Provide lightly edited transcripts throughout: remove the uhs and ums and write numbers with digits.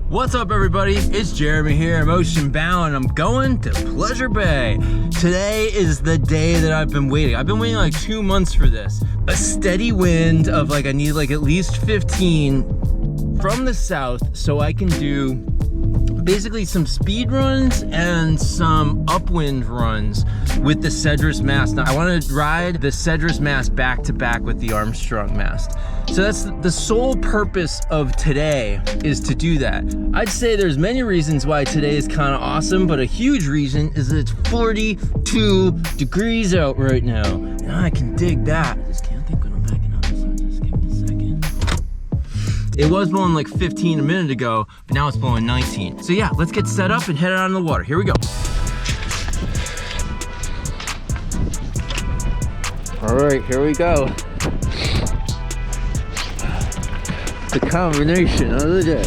What's up everybody, it's Jeremy here. I'm ocean bound and I'm going to Pleasure Bay. Today is the day that I've been waiting. I've been waiting like 2 months for this. A steady wind of I need at least 15 from the south so I can do basically some speed runs and some upwind runs with the Cedrus mast. Now I want to ride the Cedrus mast back to back with the Armstrong mast. So that's the sole purpose of today, is to do that. I'd say there's many reasons why today is kind of awesome, but a huge reason is that it's 42 degrees out right now. And I can dig that. I just can't think when I'm backing up, so just give me a second. It was blowing like 15 a minute ago, but now it's blowing 19. So yeah, let's get set up and head out on the water. Here we go. All right, here we go. The combination of the day.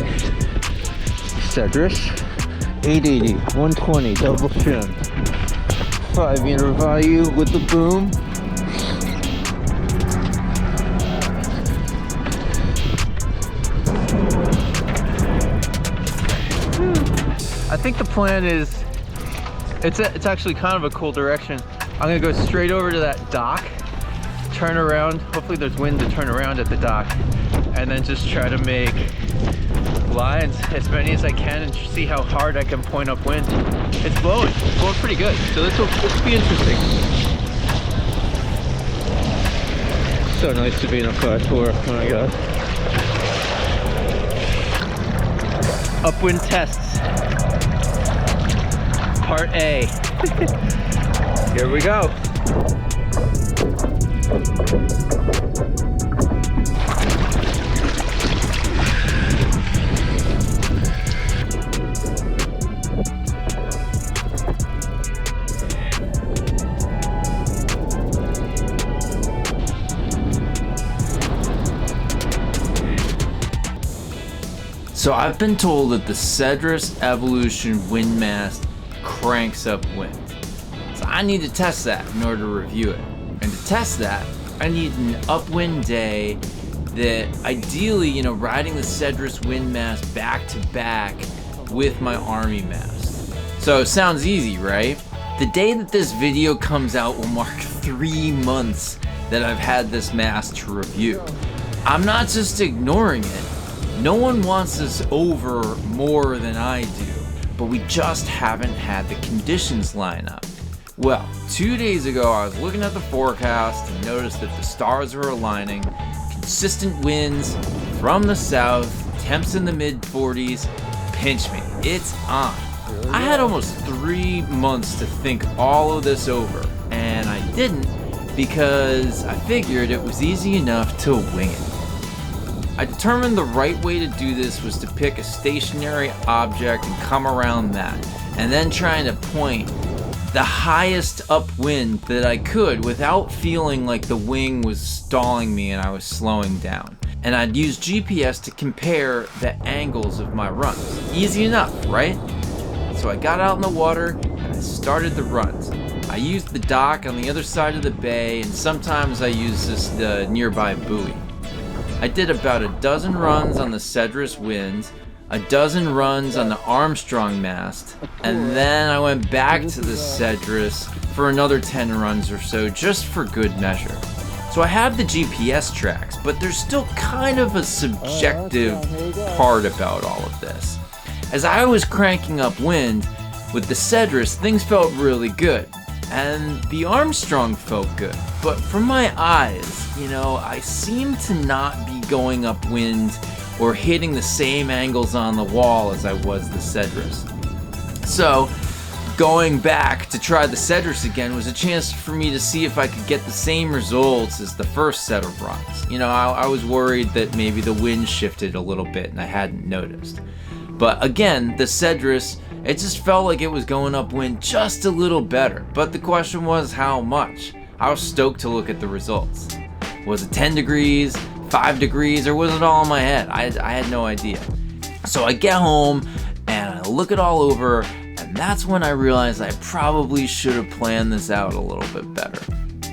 Cedrus, 880, 120, double trim. 5-meter value with the boom. I think the plan is, it's actually kind of a cool direction. I'm gonna go straight over to that dock, turn around, hopefully there's wind to turn around at the dock, and then just try to make lines as many as I can and see how hard I can point upwind. It's blowing pretty good, so this will be interesting. So nice to be in a 5-4, oh my god. Upwind tests, part A. Here we go. So I've been told that the Cedrus Evolution Wind mast cranks up wind. So I need to test that in order to review it. And to test that, I need an upwind day that ideally, riding the Cedrus wind mast back to back with my Army mast. So it sounds easy, right? The day that this video comes out will mark 3 months that I've had this mast to review. I'm not just ignoring it. No one wants this over more than I do, but we just haven't had the conditions line up. Well, 2 days ago I was looking at the forecast and noticed that the stars were aligning, consistent winds from the south, temps in the mid 40s, pinch me, it's on. I had almost 3 months to think all of this over, and I didn't because I figured it was easy enough to wing it. I determined the right way to do this was to pick a stationary object and come around that, and then trying to point the highest upwind that I could without feeling like the wing was stalling me and I was slowing down. And I'd use GPS to compare the angles of my runs. Easy enough, right? So I got out in the water and I started the runs. I used the dock on the other side of the bay, and sometimes I use the nearby buoy. I did about a dozen runs on the Cedrus wind, a dozen runs on the Armstrong mast, and then I went back to the Cedrus for another 10 runs or so, just for good measure. So I have the GPS tracks, but there's still kind of a subjective part about all of this. As I was cranking up wind with the Cedrus, things felt really good, and the Armstrong felt good. But from my eyes, I seem to not be going upwind or hitting the same angles on the wall as I was the Cedrus. So going back to try the Cedrus again was a chance for me to see if I could get the same results as the first set of runs. I was worried that maybe the wind shifted a little bit and I hadn't noticed. But again, the Cedrus, it just felt like it was going upwind just a little better. But the question was how much? I was stoked to look at the results. Was it 10 degrees, 5 degrees, or was it all in my head? I had no idea. So I get home and I look it all over, and that's when I realized I probably should have planned this out a little bit better.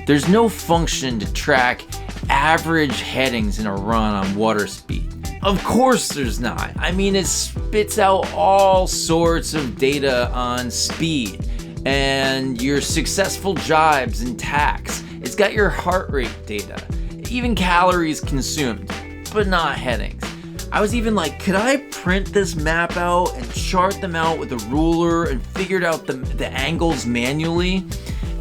There's no function to track average headings in a run on water speed. Of course there's not. I mean, it spits out all sorts of data on speed and your successful jibes and tacks. It's got your heart rate data, even calories consumed, but not headings. I was even like, could I print this map out and chart them out with a ruler and figured out the angles manually?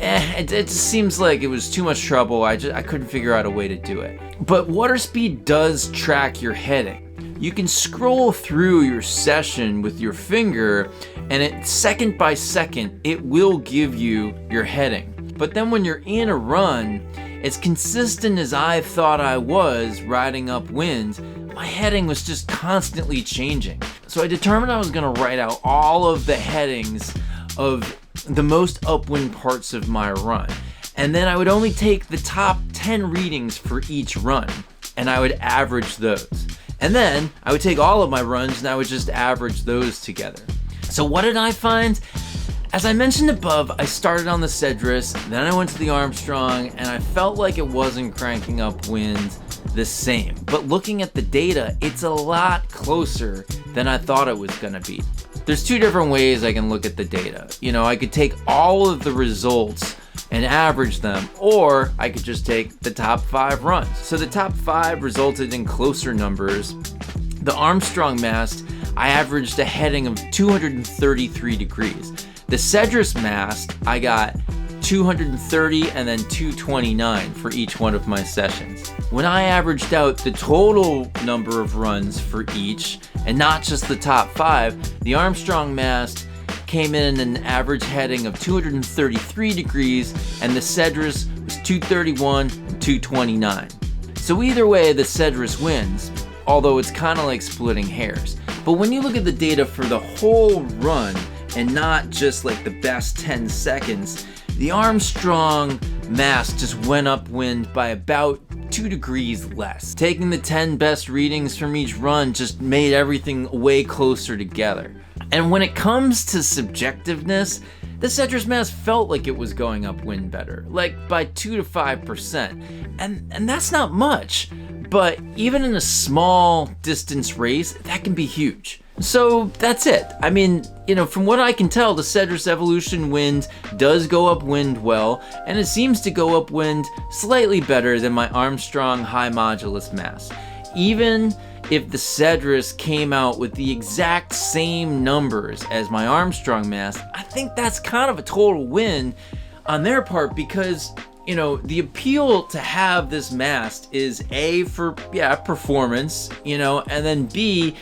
It just seems like it was too much trouble. I couldn't figure out a way to do it. But water speed does track your heading. You can scroll through your session with your finger, and second by second, it will give you your heading. But then when you're in a run, as consistent as I thought I was riding upwind, my heading was just constantly changing. So I determined I was gonna write out all of the headings of the most upwind parts of my run. And then I would only take the top 10 readings for each run, and I would average those. And then I would take all of my runs and I would just average those together. So what did I find? As I mentioned above, I started on the Cedrus, then I went to the Armstrong, and I felt like it wasn't cranking up wind the same. But looking at the data, it's a lot closer than I thought it was gonna be. There's two different ways I can look at the data. You know, I could take all of the results and average them, or I could just take the top 5 runs. So the top 5 resulted in closer numbers. The Armstrong mast, I averaged a heading of 233 degrees. The Cedrus mast, I got 230 and then 229 for each one of my sessions. When I averaged out the total number of runs for each, and not just the top 5, the Armstrong mast came in an average heading of 233 degrees, and the Cedrus was 231 and 229. So either way, the Cedrus wins, although it's kind of like splitting hairs. But when you look at the data for the whole run, and not just like the best 10 seconds, the Armstrong mast just went upwind by about 2 degrees less. Taking the 10 best readings from each run just made everything way closer together. And when it comes to subjectiveness, the Cedrus mast felt like it was going upwind better, like by 2 to 5%. And that's not much, but even in a small distance race, that can be huge. So that's it. I mean, you know, from what I can tell, the Cedrus Evolution Wind does go upwind well, and it seems to go upwind slightly better than my Armstrong high modulus mast. Even if the Cedrus came out with the exact same numbers as my Armstrong mast, I think that's kind of a total win on their part, because, you know, the appeal to have this mast is A, for, performance, you know, and then B,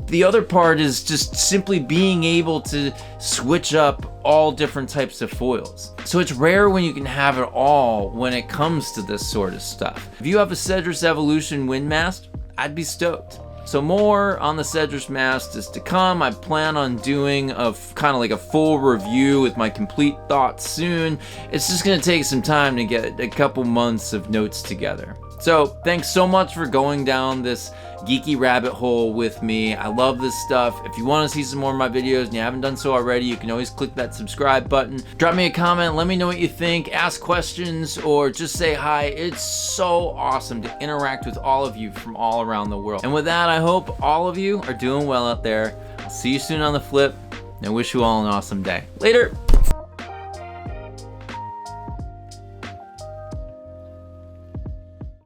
the other part is just simply being able to switch up all different types of foils. So it's rare when you can have it all when it comes to this sort of stuff. If you have a Cedrus Evolution Wind mast, I'd be stoked. So more on the Cedrus mast is to come. I plan on doing a kind of like a full review with my complete thoughts soon. It's just gonna take some time to get a couple months of notes together. So thanks so much for going down this geeky rabbit hole with me. I love this stuff. If you want to see some more of my videos and you haven't done so already, you can always click that subscribe button. Drop me a comment, let me know what you think, ask questions, or just say hi. It's so awesome to interact with all of you from all around the world. And with that, I hope all of you are doing well out there. I'll see you soon on the flip, and I wish you all an awesome day. Later!